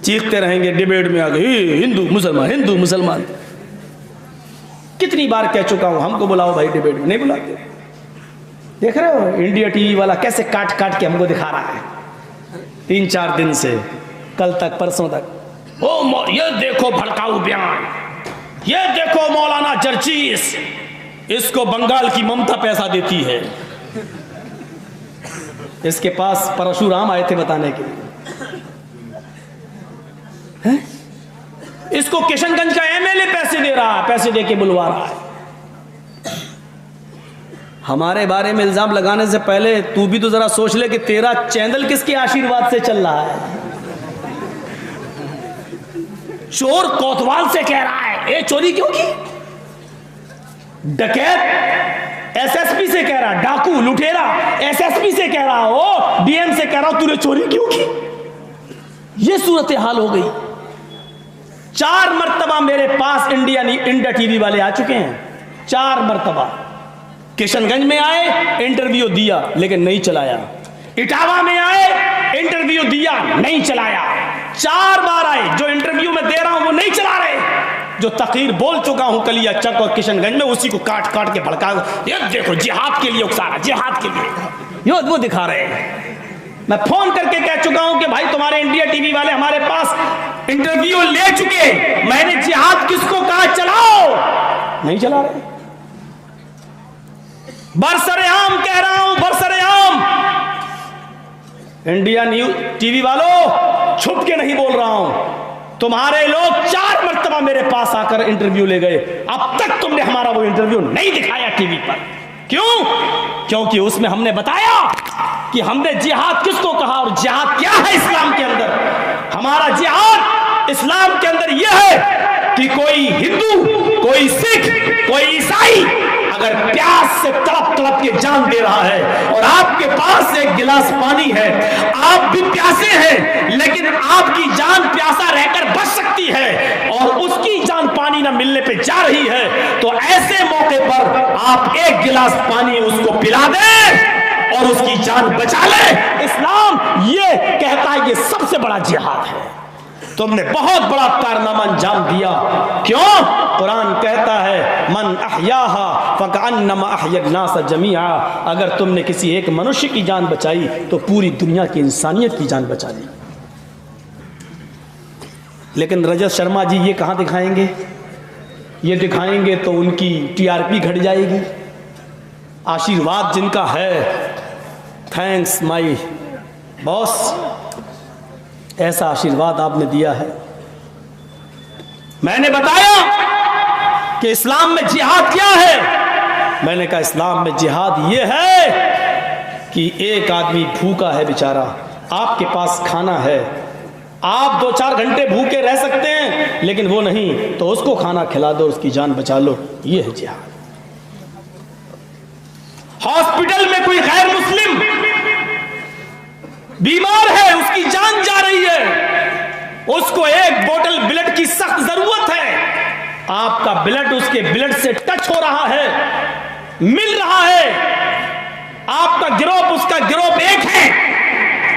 चीखते रहेंगे डिबेट में आगे हिंदू मुसलमान हिंदू मुसलमान। कितनी बार कह चुका हूं हमको बुलाओ भाई डिबेट में, नहीं बुलाते। देख रहे हो इंडिया टीवी वाला कैसे काट काट के हमको दिखा रहा है 3-4 दिन से, कल तक परसों तक। ओ ये देखो भड़काऊ बयान, ये देखो मौलाना जर्जीस, इसको बंगाल की ममता पैसा देती है। इसके पास परशुराम आए थे बताने के लिए। इसको किशनगंज का एमएलए पैसे दे रहा है, पैसे दे के बुलवा रहा है। हमारे बारे में इल्जाम लगाने से पहले तू भी तो जरा सोच ले कि तेरा चैनल किसके आशीर्वाद से चल रहा है। चोर कोतवाल से कह रहा है ये चोरी क्यों की, डकैत एसएसपी से कह रहा, डाकू लुटेरा एसएसपी से कह रहा हो, डीएम से कह रहा तूने चोरी क्यों की। ये सूरत हाल हो गई। 4 मर्तबा मेरे पास इंडिया टीवी वाले आ चुके हैं, 4 मर्तबा। किशनगंज में आए, इंटरव्यू दिया लेकिन नहीं चलाया। इटावा में आए, इंटरव्यू दिया नहीं चलाया। 4 बार आए, जो इंटरव्यू में दे रहा हूं वो नहीं चला रहे। जो तकरीर बोल चुका हूं कलिया चक और किशनगंज में, उसी को काट काट के भड़का, ये देखो जिहाद के लिए उकसारा, जिहाद के लिए ये वो दिखा रहे हैं। मैं फोन करके कह चुका हूं कि भाई तुम्हारे इंडिया टीवी वाले हमारे पास इंटरव्यू ले चुके, मैंने जिहाद किसको कहा चलाओ, नहीं चला रहे। बरसरेआम कह रहा हूं, बरसरेआम। इंडिया न्यूज टीवी वालों छुप के नहीं बोल रहा हूं, तुम्हारे लोग 4 मर्तबा मेरे पास आकर इंटरव्यू ले गए, अब तक तुमने हमारा वो इंटरव्यू नहीं दिखाया टीवी पर। क्यों? क्योंकि उसमें हमने बताया कि हमने जिहाद किसको कहा और जिहाद क्या है इस्लाम के अंदर। हमारा जिहाद इस्लाम के अंदर यह है कि कोई हिंदू, कोई सिख, कोई ईसाई अगर प्यास से तड़प तड़प के जान दे रहा है और आपके पास एक गिलास पानी है, आप भी प्यासे हैं लेकिन आपकी जान प्यासा रहकर बच सकती है और उसकी जान पानी ना मिलने पे जा रही है, तो ऐसे मौके पर आप एक गिलास पानी उसको पिला दें और उसकी जान बचा ले। इस्लाम ये कहता है ये सबसे बड़ा जिहाद है। तुमने बहुत बड़ा कारनामा अंजाम दिया। क्यों? कुरान कहता है मन अहयाहा फकअन्नमा अहयन्नास जमीआ। अगर तुमने किसी एक मनुष्य की जान बचाई तो पूरी दुनिया की इंसानियत की जान बचा ली। लेकिन रजत शर्मा जी ये कहां दिखाएंगे? ये दिखाएंगे तो उनकी टीआरपी घट जाएगी। आशीर्वाद जिनका है, थैंक्स माई बॉस, ऐसा आशीर्वाद आपने दिया है। मैंने बताया कि इस्लाम में जिहाद क्या है। मैंने कहा इस्लाम में जिहाद ये है कि एक आदमी भूखा है बेचारा, आपके पास खाना है, आप 2-4 घंटे भूखे रह सकते हैं लेकिन वो नहीं, तो उसको खाना खिला दो, उसकी जान बचा लो। ये है जिहाद। हॉस्पिटल में कोई गैर मुस्लिम बीमार है, उसकी जान जा रही है, उसको एक बोतल ब्लड की सख्त जरूरत है, आपका ब्लड उसके ब्लड से टच हो रहा है, मिल रहा है, आपका गिरोह उसका गिरोह एक है,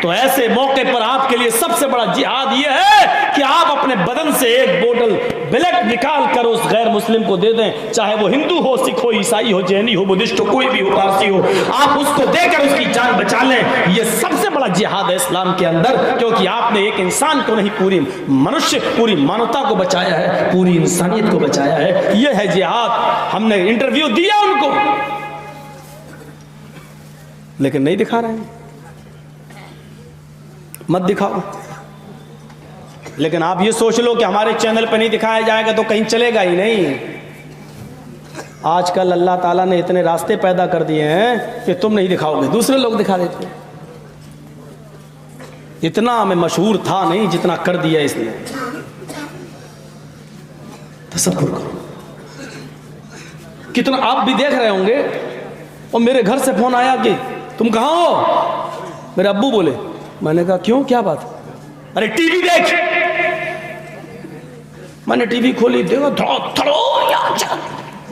तो ऐसे मौके पर आपके लिए सबसे बड़ा जिहाद यह है कि आप अपने बदन से एक बोतल ब्लड निकाल कर उस गैर मुस्लिम को दे दें, चाहे वो हिंदू हो, सिख हो, ईसाई हो, जैनी हो, बुद्धिस्ट हो, कोई भी हो, पारसी हो, आप उसको देकर उसकी जान बचा लें। ये सबसे बड़ा जिहाद है इस्लाम के अंदर, क्योंकि आपने एक इंसान को नहीं, पूरी मनुष्य, पूरी मानवता को बचाया है, पूरी इंसानियत को बचाया है। यह है जिहाद। हमने इंटरव्यू दिया उनको लेकिन नहीं दिखा रहे हैं। मत दिखाओ, लेकिन आप ये सोच लो कि हमारे चैनल पर नहीं दिखाया जाएगा तो कहीं चलेगा ही नहीं। आजकल अल्लाह ताला ने इतने रास्ते पैदा कर दिए हैं कि तुम नहीं दिखाओगे, दूसरे लोग दिखा देते हैं। इतना मैं मशहूर था नहीं जितना कर दिया इसने। तसव्वुर करो कितना। आप भी देख रहे होंगे, और मेरे घर से फोन आया कि तुम कहाँ हो? मेरे अब्बू बोले। मैंने कहा क्यों, क्या बात? अरे टीवी देख। मैंने टीवी खोली, देखो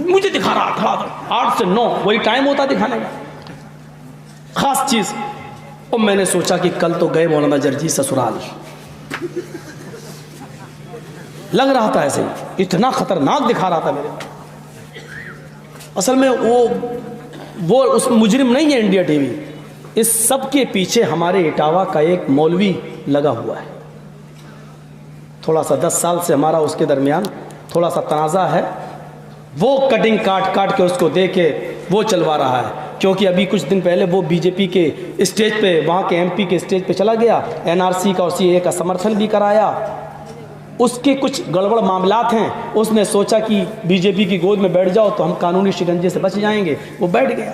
मुझे दिखा रहा था 8 से 9, वही टाइम होता दिखाने का, खास चीज। और मैंने सोचा कि कल तो गए मौलाना जर्जी ससुराल, लग रहा था ऐसे ही, इतना खतरनाक दिखा रहा था मेरे को। असल में वो उस मुजरिम नहीं है इंडिया टीवी, इस सब के पीछे हमारे इटावा का एक मौलवी लगा हुआ है। थोड़ा सा 10 साल से हमारा उसके दरमियान थोड़ा सा तनाज़ा है, वो कटिंग काट काट के उसको दे के वो चलवा रहा है। क्योंकि अभी कुछ दिन पहले वो बीजेपी के स्टेज पे, वहाँ के एमपी के स्टेज पे चला गया, एनआरसी का और सीएए का समर्थन भी कराया। उसके कुछ गड़बड़ मामलात हैं, उसने सोचा कि बीजेपी की गोद में बैठ जाओ तो हम कानूनी शिकंजे से बच जाएंगे, वो बैठ गया।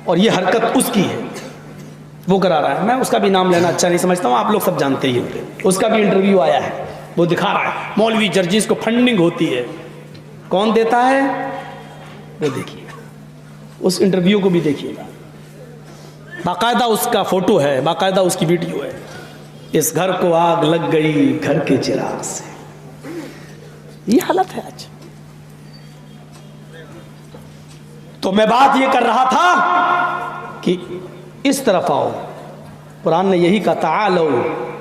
और ये हरकत उसकी है, वो करा रहा है। मैं उसका भी नाम लेना अच्छा नहीं समझता हूँ, आप लोग सब जानते ही होंगे। उसका भी इंटरव्यू आया है, वो दिखा रहा है मौलवी जर्जीस को फंडिंग होती है, कौन देता है वो देखिए, उस इंटरव्यू को भी देखिएगा। बाकायदा उसका फोटो है, बाकायदा उसकी वीडियो है। इस घर को आग लग गई घर के चिराग से, ये हालत है आज। तो मैं बात ये कर रहा था कि इस तरफ आओ, कुरान ने यही कहा तालो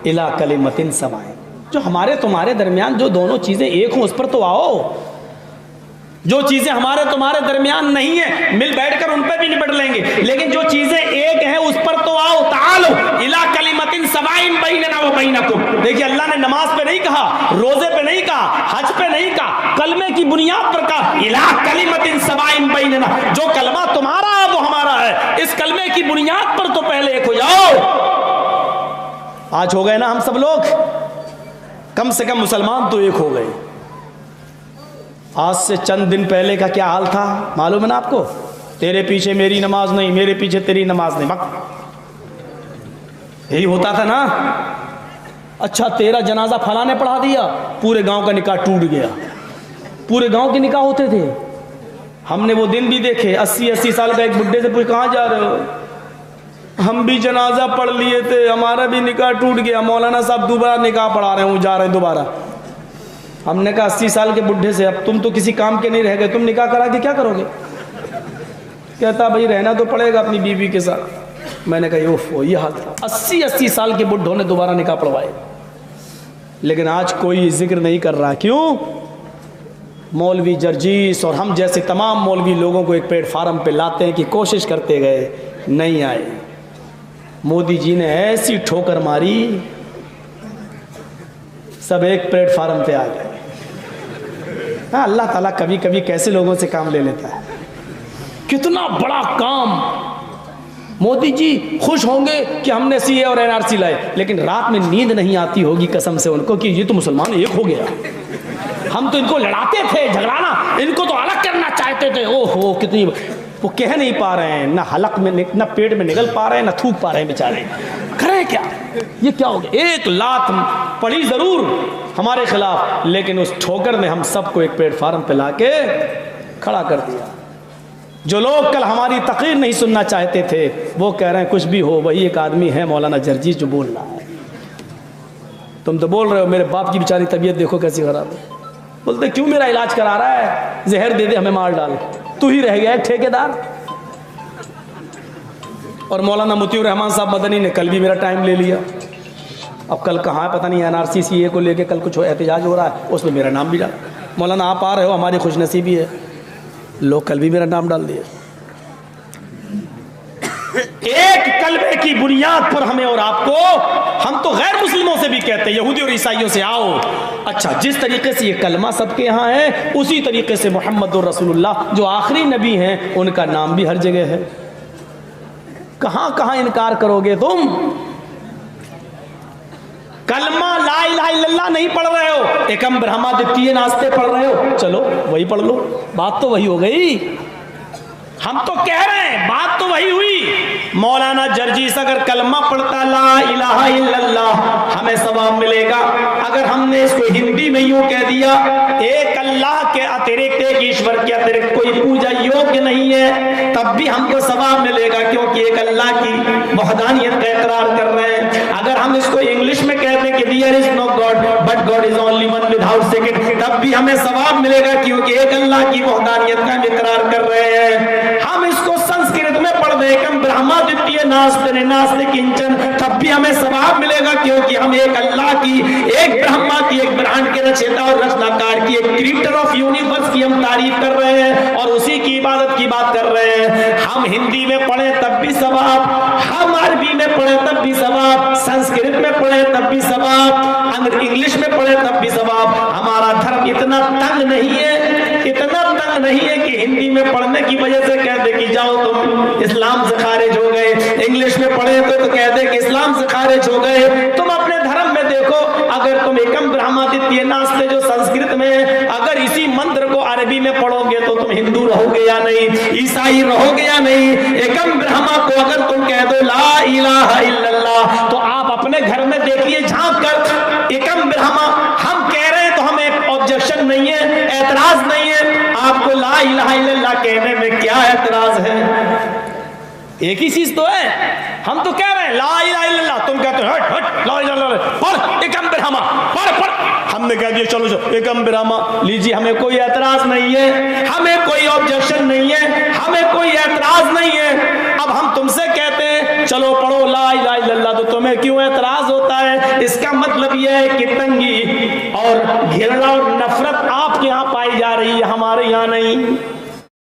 इला कलिमतिन सवाए, जो हमारे तुम्हारे दरमियान जो दोनों चीजें एक हों उस पर तो आओ। जो चीजें हमारे तुम्हारे दरमियान नहीं है, मिल बैठकर उन पर भी निपट लेंगे, लेकिन जो चीजें एक हैं उस पर तो आओ। तालो इला कलिमतिन सवाइन बैनना व बैनकुम। देखिए अल्लाह ने नमाज पे नहीं कहा, रोजे पे नहीं कहा, हज पे नहीं कहा, कलमे की बुनियाद पर कहा इला कलिमतिन सवाइन बैनना। जो कलमा तुम्हारा है वो हमारा है, इस कलमे की बुनियाद पर तो पहले एक हो जाओ। आज हो गए ना हम सब लोग, कम से कम मुसलमान तो एक हो गए। आज से चंद दिन पहले का क्या हाल था मालूम है ना आपको? तेरे पीछे मेरी नमाज नहीं, मेरे पीछे तेरी नमाज नहीं, यही होता था ना। अच्छा तेरा जनाजा फला ने पढ़ा दिया, पूरे गांव का निकाह टूट गया। पूरे गांव के निकाह होते थे, हमने वो दिन भी देखे। 80-80 साल का एक बुड्ढे से पूछ कहाँ जा रहे हो? हम भी जनाजा पढ़ लिए थे, हमारा भी निकाह टूट गया, मौलाना साहब दोबारा निकाह पढ़ा रहे हैं, जा रहे हैं दोबारा। हमने कहा 80 साल के बुढ़े से अब तुम तो किसी काम के नहीं रह गए, तुम निकाह करा के क्या करोगे? कहता भाई रहना तो पड़ेगा अपनी बीवी के साथ। मैंने कहा ओफो ये हाल था, 80-80 साल के बुढ़ों ने दोबारा निकाह पढ़वाए। लेकिन आज कोई जिक्र नहीं कर रहा, क्यों? मौलवी जर्जीस और हम जैसे तमाम मौलवी लोगों को एक प्लेटफार्म पे लाते हैं कि कोशिश करते गए, नहीं आए। मोदी जी ने ऐसी ठोकर मारी, सब एक प्लेटफार्म पे आ गए। हाँ, अल्लाह ताला कभी कभी कैसे लोगों से काम ले लेता है। कितना बड़ा काम, मोदी जी खुश होंगे कि हमने सीए और एनआरसी लाए, लेकिन रात में नींद नहीं आती होगी कसम से उनको कि ये तो मुसलमान एक हो गया। हम तो इनको लड़ाते थे, झगड़ाना, इनको तो अलग करना चाहते थे। ओहो कितनी, वो कह नहीं पा रहे हैं, ना हलक में ना पेट में निकल पा रहे हैं, ना थूक पा रहे हैं बेचारे। करें क्या? ये क्या हो गया? एक लात पड़ी जरूर हमारे खिलाफ, लेकिन उस ठोकर ने हम सबको एक प्लेटफार्म पे लाके खड़ा कर दिया। जो लोग कल हमारी तकरीर नहीं सुनना चाहते थे, वो कह रहे हैं कुछ भी हो, वही एक आदमी है मौलाना जर्जीस जो बोल रहा है। तुम तो बोल रहे हो मेरे बाप की बेचारी तबीयत देखो कैसी खराब है। बोलते क्यों मेरा इलाज करा रहा है? जहर दे दे हमें मार डाल, तू ही रह गया एक ठेकेदार। और मौलाना मुतीउर रहमान साहब मदनी ने कल भी मेरा टाइम ले लिया। अब कल कहाँ है पता नहीं, एनआरसी सीए को लेके कल कुछ एहतजाज हो रहा है, उसमें मेरा नाम भी डाल। मौलाना आप आ रहे हो, हमारी खुशनसीबी है, लोग कल भी मेरा नाम डाल दिए। एक कलमे की बुनियाद पर हमें और आपको, हम तो गैर मुस्लिमों से भी कहते हैं, यहूदी और ईसाइयों से आओ। अच्छा, जिस तरीके से ये कलमा सबके यहाँ है, उसी तरीके से मोहम्मद रसूलुल्लाह जो आखिरी नबी हैं, उनका नाम भी हर जगह है। कहां कहां इनकार करोगे तुम? कलमा ला इलाहा इल्लल्लाह नहीं पढ़ रहे हो, एकम ब्रह्मा द्वितीय नास्ते पढ़ रहे हो, चलो वही पढ़ लो, बात तो वही हो गई। हम तो कह रहे हैं बात तो वही हुई। मौलाना जर्जीस अगर कलमा पढ़ता ला इलाहा इल्लल्लाह, हमें सवाब मिलेगा। अगर हमने इसको हिंदी में यूं कह दिया, एक अल्लाह के अतिरिक्त, एक ईश्वर के अतिरिक्त कोई पूजा योग्य नहीं है, तब भी हमको सवाब मिलेगा, क्योंकि एक अल्लाह की वहदानियत का इकरार कर रहे हैं। अगर हम इसको इंग्लिश में कहते हैं कि there is no God but God is only one without second, तब भी हमें सवाब मिलेगा, क्योंकि एक अल्लाह की वहदानियत का इकरार कर रहे हैं। हम इसको संस्कृत में पढ़ दें, ब्रह्मा द्वितीय नास्ते नास्ते किंचन, तब भी हमें सवाब मिलेगा, क्योंकि हम एक अल्लाह की, एक ब्रह्मा की, एक ब्रह्मांड के रचयिता और रचनाकार की, एक क्रिएटर ऑफ यूनिवर्स की हम तारीफ कर रहे हैं और उसी की इबादत की बात कर रहे हैं। हम हिंदी में पढ़े तब भी सवाब, हम अरबी में पढ़े तब भी सवाब, संस्कृत में पढ़े तब भी सवाब, इंग्लिश में पढ़े तब भी सवाब। हमारा धर्म इतना तंग नहीं है, इतना तंग नहीं है कि हिंदी में पढ़ने की वजह से कह दे कि जाओ तुम इस्लाम से खारिज हो गए, इंग्लिश में पढ़े तो कह दे कि इस्लाम से खारिज हो गए। तुम अपने धर्म में देखो, अगर तुम एकम ब्रह्मादित्य नास्ते जो संस्कृत में, अगर इसी मंत्र को अरबी में पढ़ोगे तो तुम हिंदू रहोगे या नहीं, ईसाई रहोगे या नहीं। एकम ब्रह्मा को अगर तुम कह दो ला इलाहा इल्लल्लाह, तो आप अपने घर में देखिए झांक कर, एकम ब्रह्मा हम कह रहे हैं तो हमें ऑब्जेक्शन नहीं है, एतराज नहीं है। आपको ला इलाहा इल्लल्लाह कहने में क्या एतराज है? एक ही चीज तो है, हम तो कह रहे हैं ला इलाहा इल्लल्लाह, तुम कहते हो हट हट ला इलाहा इल्लल्लाह, पढ़ एकम ब्रह्मा, पढ़। हमने कह दिया चलो एकम ब्रह्मा, लीजिए, हमें कोई एतराज नहीं है, हमें कोई ऑब्जेक्शन नहीं है, हमें कोई एतराज नहीं है। अब हम तुमसे कहते हैं चलो पढ़ो ला इलाहा इल्लल्लाह, तो तुम्हें क्यों एतराज होता है? इसका मतलब यह है कि तंगी और घृणा और नफरत आपके यहाँ पाई जा रही है, हमारे यहाँ नहीं।